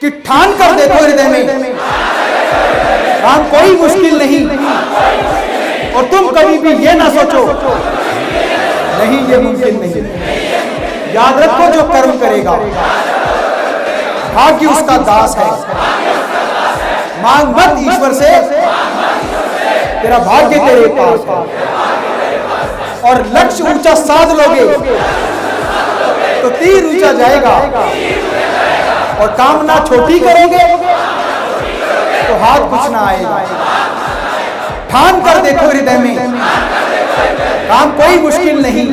कि ठान कर देखो हृदय में काम कोई मुश्किल नहीं, और तुम कभी भी ये ना सोचो नहीं ये मुमकिन नहीं। याद रखो जो कर्म करेगा भाग्य उसका दास है। मांग मत ईश्वर से, तेरा भाग्य तेरे पास है। और लक्ष्य ऊंचा साध लोगे तो तीर ऊंचा जाएगा, और कामना छोटी करोगे तो हाथ कुछ ना आएगा। ठान कर देखो हृदय में काम कोई मुश्किल नहीं,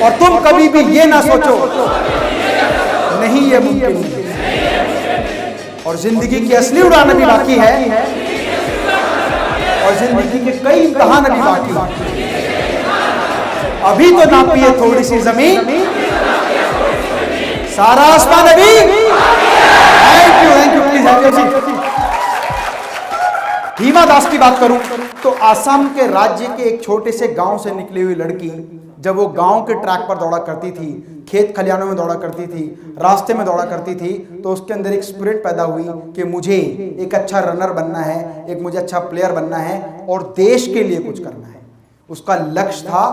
और तुम कभी भी ये ना सोचो नहीं ये मुमकिन नहीं। और जिंदगी की असली उड़ान अभी बाकी है, और जिंदगी के कई इम्तिहान अभी बाकी है। अभी तो नापी है थोड़ी सी जमीन, सारा आसमान अभी। Thank you please. Hima Das की बात करूं तो आसाम के राज्य के एक छोटे से गांव से निकली हुई लड़की जब वो गांव के ट्रैक पर दौड़ा करती थी, खेत खलिहानों में दौड़ा करती थी, रास्ते में दौड़ा करती थी, तो उसके अंदर एक स्पिरिट पैदा हुई कि मुझे एक अच्छा रनर बनना है, एक मुझे अच्छा प्लेयर बनना है और देश के लिए कुछ करना है। उसका लक्ष्य था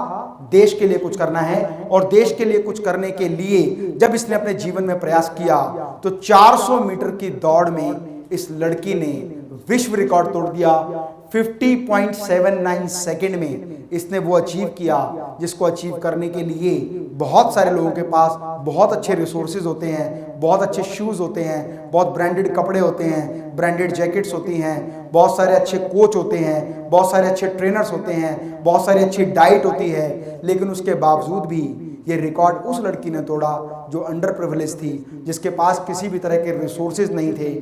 देश के लिए कुछ करना है, और देश के लिए कुछ करने के लिए जब इसने अपने जीवन में प्रयास किया तो 400 मीटर की दौड़ में इस लड़की ने विश्व रिकॉर्ड तोड़ दिया। 50.79 सेकंड में इसने वो अचीव किया जिसको अचीव करने के लिए बहुत सारे लोगों के पास बहुत अच्छे रिसोर्सेज होते हैं, बहुत अच्छे शूज़ होते हैं, बहुत ब्रांडेड कपड़े होते हैं, ब्रांडेड जैकेट्स होती हैं, बहुत सारे अच्छे कोच होते हैं, बहुत सारे अच्छे ट्रेनर्स होते हैं, बहुत सारी अच्छी डाइट होती है। लेकिन उसके बावजूद भी ये रिकॉर्ड उस लड़की ने तोड़ा जो अंडर प्रिविलेज थी, जिसके पास किसी भी तरह के रिसोर्सेज नहीं थे।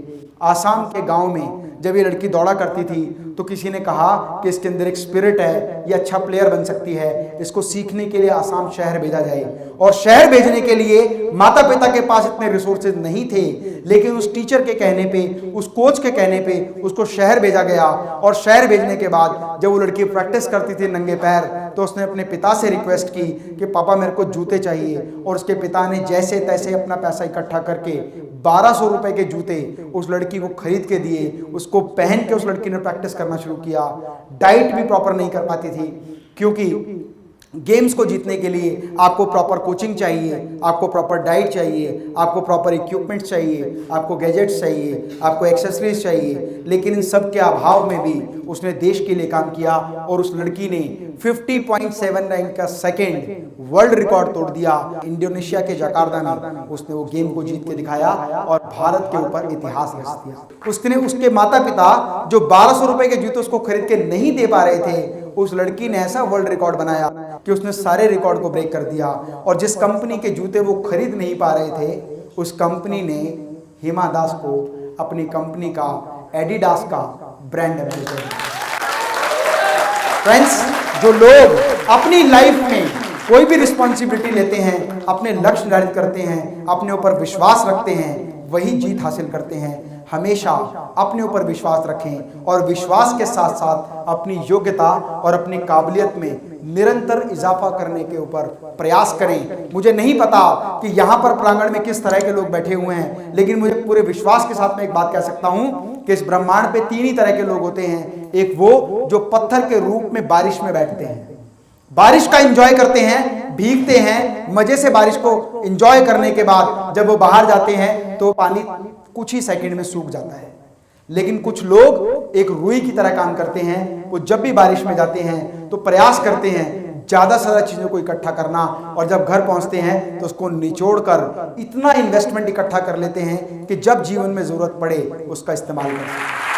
आसाम के गांव में जब ये लड़की दौड़ा करती थी तो किसी ने कहा कि इसके अंदर एक स्पिरिट है, ये अच्छा प्लेयर बन सकती है, इसको सीखने के लिए आसाम शहर भेजा जाए। और शहर भेजने के लिए माता पिता के पास इतने रिसोर्सेज नहीं थे, लेकिन उस टीचर के कहने पे, उस कोच के कहने पे उसको शहर भेजा गया। और शहर भेजने के बाद जब वो लड़की प्रैक्टिस करती थी नंगे पैर, तो उसने अपने पिता से रिक्वेस्ट की कि पापा मेरे को जूते चाहिए, और उसके पिता ने जैसे तैसे अपना पैसा इकट्ठा करके 1200 रुपए के जूते उस लड़की को खरीद के दिए। उसको पहन के उस लड़की ने प्रैक्टिस करना शुरू किया। डाइट भी प्रॉपर नहीं कर पाती थी, क्योंकि गेम्स को जीतने के लिए आपको प्रॉपर कोचिंग चाहिए, आपको प्रॉपर डाइट चाहिए, आपको प्रॉपर इक्विपमेंट्स चाहिए, आपको गैजेट्स चाहिए, आपको एक्सेसरीज चाहिए। लेकिन इन सब के अभाव में भी उसने देश के लिए काम किया, और उस लड़की ने 50.79 का सेकंड वर्ल्ड रिकॉर्ड तोड़ दिया। इंडोनेशिया के जकार्ता में उसने वो गेम को जीत के दिखाया और भारत के ऊपर इतिहास रच दिया। उसने उसके माता पिता जो 1200 रुपए के जूते उसको खरीद के नहीं दे पा रहे थे, उस लड़की ने ऐसा वर्ल्ड रिकॉर्ड बनाया कि उसने सारे रिकॉर्ड को ब्रेक कर दिया। और जिस कंपनी के जूते वो खरीद नहीं पा रहे थे, उस कंपनी ने हिमा दास को अपनी कंपनी का एडिडास का ब्रांड एम्बेसडर दिया। फ्रेंड्स, जो लोग अपनी लाइफ में कोई भी रिस्पॉन्सिबिलिटी लेते हैं, अपने लक्ष्य निर्धारित करते हैं, अपने ऊपर विश्वास रखते हैं, वही जीत हासिल करते हैं। हमेशा अपने ऊपर विश्वास रखें, और विश्वास के साथ साथ अपनी योग्यता और अपनी काबिलियत में निरंतर इजाफा करने के ऊपर प्रयास करें। मुझे नहीं पता कि यहाँ पर प्रांगण में किस तरह के लोग बैठे हुए हैं, लेकिन मुझे पूरे विश्वास के साथ मैं एक बात कह सकता हूँ कि इस ब्रह्मांड पे 3 ही तरह के लोग होते हैं। एक वो जो पत्थर के रूप में बारिश में बैठते हैं, बारिश का एंजॉय करते हैं, भीगते हैं, मजे से बारिश को एंजॉय करने के बाद जब वो बाहर जाते हैं तो पानी कुछ ही सेकंड में सूख जाता है। लेकिन कुछ लोग एक रुई की तरह काम करते हैं, वो जब भी बारिश में जाते हैं तो प्रयास करते हैं ज्यादा से ज्यादा चीजों को इकट्ठा करना, और जब घर पहुंचते हैं तो उसको निचोड़कर इतना इन्वेस्टमेंट इकट्ठा कर लेते हैं कि जब जीवन में जरूरत पड़े उसका इस्तेमाल कर सकें।